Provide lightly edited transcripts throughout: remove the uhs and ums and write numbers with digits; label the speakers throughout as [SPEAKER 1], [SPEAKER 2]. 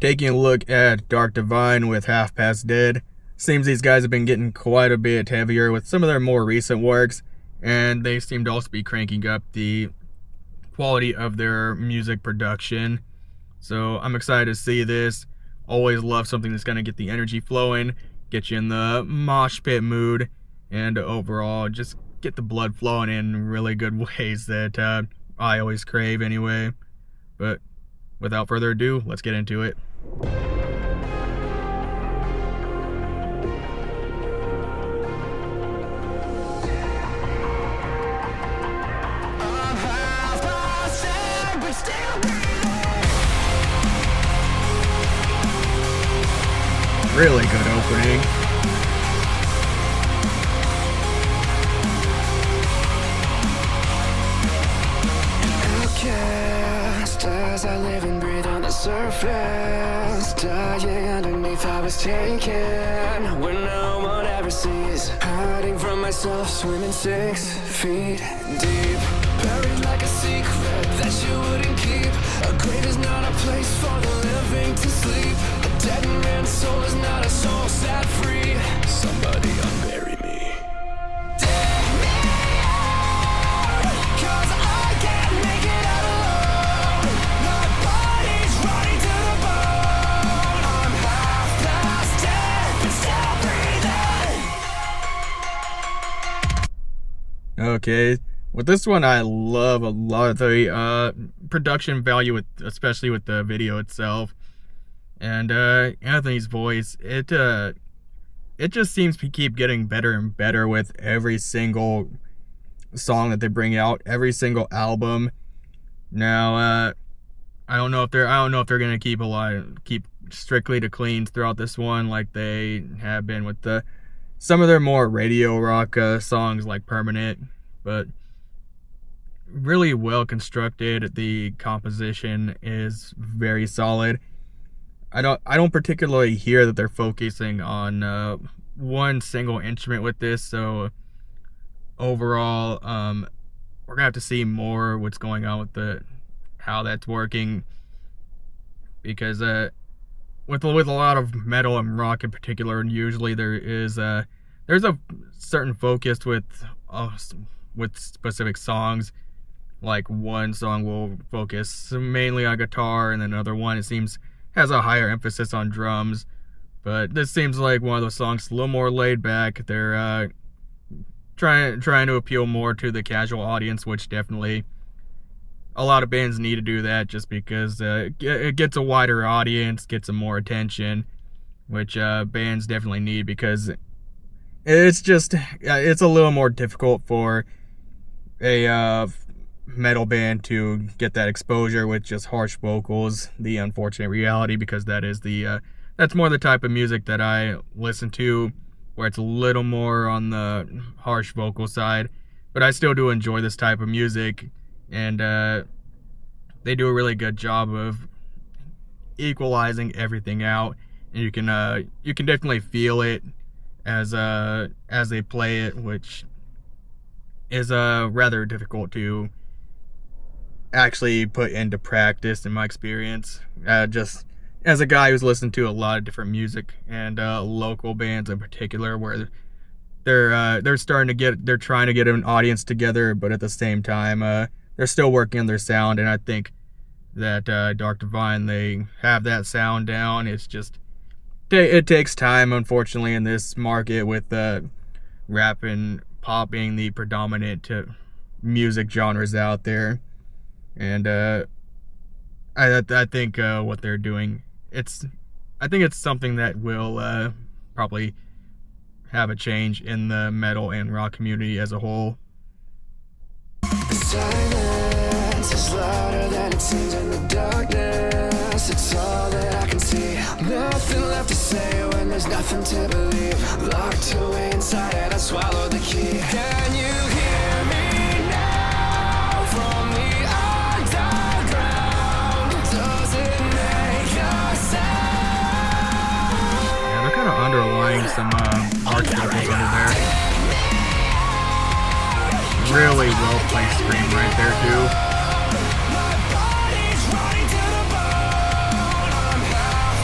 [SPEAKER 1] Taking a look at Dark Divine with Half Past Dead, seems these guys have been getting quite a bit heavier with some of their more recent works, and they seem to also be cranking up the quality of their music production. So I'm excited to see this. Always love something that's going to get the energy flowing, get you in the mosh pit mood, and overall just get the blood flowing in really good ways that I always crave anyway. But without further ado, let's get into it. Really good opening.
[SPEAKER 2] Outcast as I live and breathe on the surface, dying underneath I was taken where no one ever sees, hiding from myself, swimming 6 feet deep, buried like a secret that you wouldn't keep. A grave is not a place for the living to sleep. A dead man's soul is not a soul set free. Somebody unbury me. Dig me out, 'cause I can't make it out alone. My body's running to the bone. I'm half past dead, but still breathing.
[SPEAKER 1] Okay, with this one I love a lot of the production value, especially with the video itself. And Anthony's voice, it just seems to keep getting better and better with every single song that they bring out, every single album. Now, I don't know if they're gonna keep strictly to cleans throughout this one, like they have been with some of their more radio rock songs like Permanent, but really well constructed. The composition is very solid. I don't particularly hear that they're focusing on one single instrument with this, so overall we're gonna have to see more what's going on with how that's working, because with a lot of metal and rock in particular, usually there's a certain focus with specific songs. Like one song will focus mainly on guitar, and then another one, it seems, has a higher emphasis on drums. But this seems like one of those songs a little more laid back. They're trying to appeal more to the casual audience, which definitely a lot of bands need to do that, just because it gets a wider audience, gets some more attention, which bands definitely need, because it's a little more difficult for a metal band to get that exposure with just harsh vocals. The unfortunate reality, because that's more the type of music that I listen to, where it's a little more on the harsh vocal side. But I still do enjoy this type of music, and they do a really good job of equalizing everything out, and you can definitely feel it as they play it, which is rather difficult to actually put into practice in my experience. Just as a guy who's listened to a lot of different music, and local bands in particular, where they're trying to get an audience together, but at the same time they're still working on their sound. And I think that Dark Divine, they have that sound down. It's just it takes time, unfortunately, in this market, with rap and pop being the predominant music genres out there. And I think what they're doing, I think it's something that will probably have a change in the metal and rock community as a whole.
[SPEAKER 2] The silence is louder than it seems in the darkness. It's all that I can see. Nothing left to say when there's nothing to believe. Locked away inside and I swallow the key. Can you hear me now from the underground? Does it make a sound?
[SPEAKER 1] Yeah, they're kind of underlying some harsh vocals under there. Really well placed scream right there too.
[SPEAKER 2] My body's running to the bone. I'm half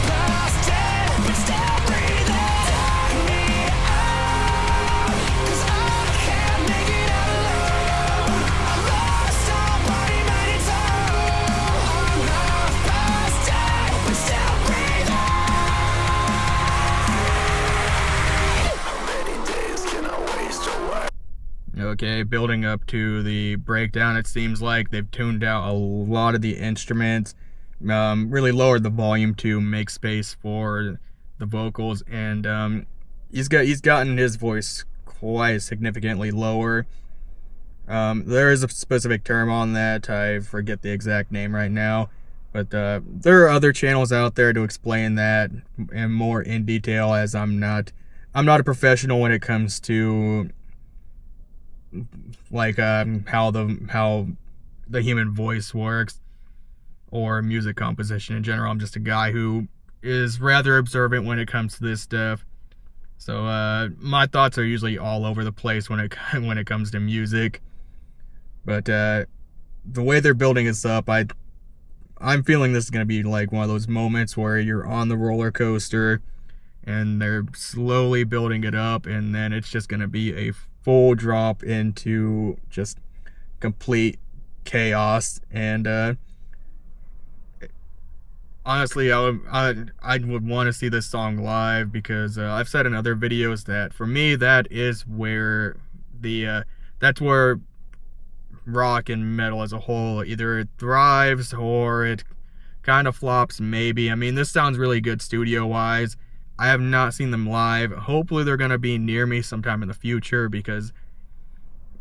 [SPEAKER 1] Okay, building up to the breakdown, it seems like they've tuned out a lot of the instruments, really lowered the volume to make space for the vocals, and he's gotten his voice quite significantly lower. There is a specific term on that. I forget the exact name right now, but there are other channels out there to explain that in more in detail. As I'm not a professional when it comes to like how the human voice works or music composition in general. I'm just a guy who is rather observant when it comes to this stuff. So my thoughts are usually all over the place when it comes to music. But the way they're building this up, I'm feeling this is going to be like one of those moments where you're on the roller coaster and they're slowly building it up, and then it's just going to be a full drop into just complete chaos. And honestly, I would want to see this song live, because I've said in other videos that for me that is where that's where rock and metal as a whole, either it thrives or it kind of flops maybe. I mean, this sounds really good studio wise. I have not seen them live. Hopefully they're going to be near me sometime in the future, because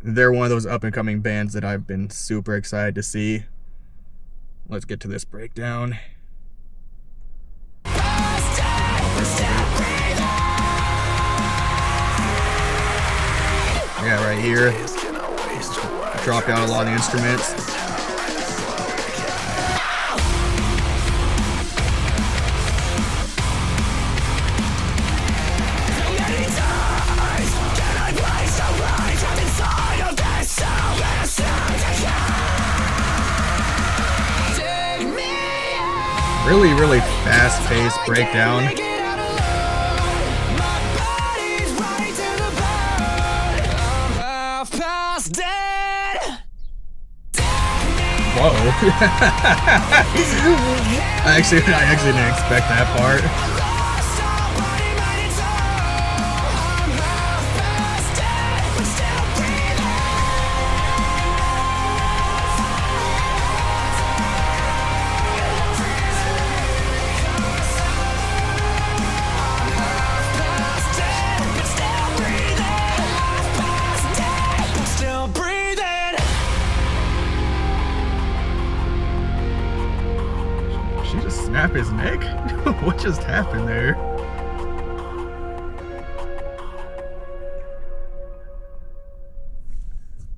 [SPEAKER 1] they're one of those up and coming bands that I've been super excited to see. Let's get to this breakdown. Yeah, right here. Dropped out a lot of the instruments. Really fast-paced breakdown. Whoa. I actually didn't expect that part. She just snapped his neck? What just happened there?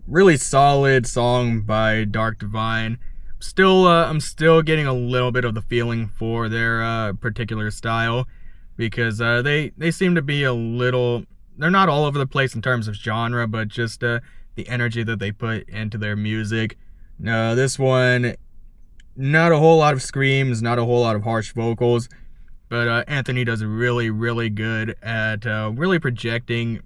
[SPEAKER 1] Really solid song by Dark Divine. I'm still getting a little bit of the feeling for their particular style, because they seem to be a little, they're not all over the place in terms of genre, but just the energy that they put into their music. This one, not a whole lot of screams, not a whole lot of harsh vocals, but Anthony does really good at really projecting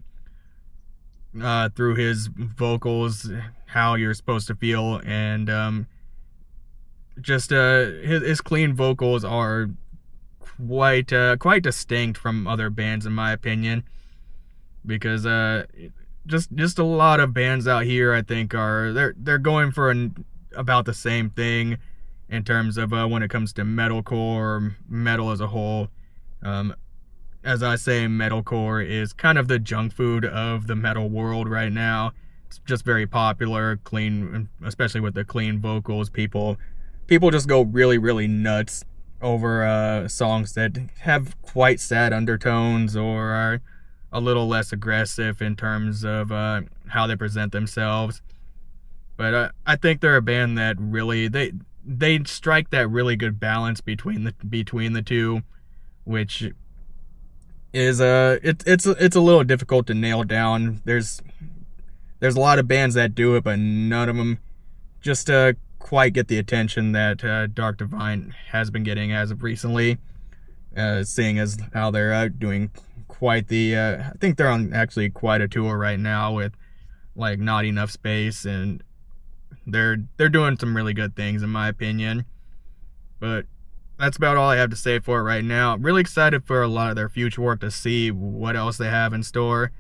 [SPEAKER 1] through his vocals how you're supposed to feel, and just his clean vocals are quite distinct from other bands in my opinion, because just a lot of bands out here I think they're going for about the same thing in terms of when it comes to metalcore or metal as a whole. As I say, metalcore is kind of the junk food of the metal world right now. It's just very popular, clean, especially with the clean vocals. People just go really nuts over songs that have quite sad undertones or are a little less aggressive in terms of how they present themselves. But I think they're a band that really they strike that really good balance between the two, which is it's a little difficult to nail down. There's a lot of bands that do it, but none of them just quite get the attention that Dark Divine has been getting as of recently, seeing as how they're doing quite the I think they're on actually quite a tour right now with like Not Enough Space, and they're doing some really good things in my opinion. But that's about all I have to say for it right now. I'm really excited for a lot of their future work, to see what else they have in store.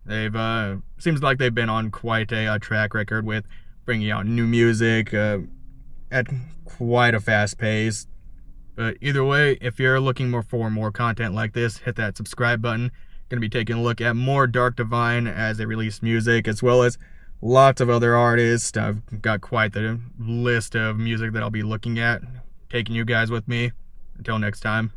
[SPEAKER 1] They've seems like they've been on quite a track record with bringing out new music at quite a fast pace. But either way, if you're looking for more content like this, hit that subscribe button. Going to be taking a look at more Dark Divine as they release music, as well as lots of other artists. I've got quite the list of music that I'll be looking at, taking you guys with me. Until next time.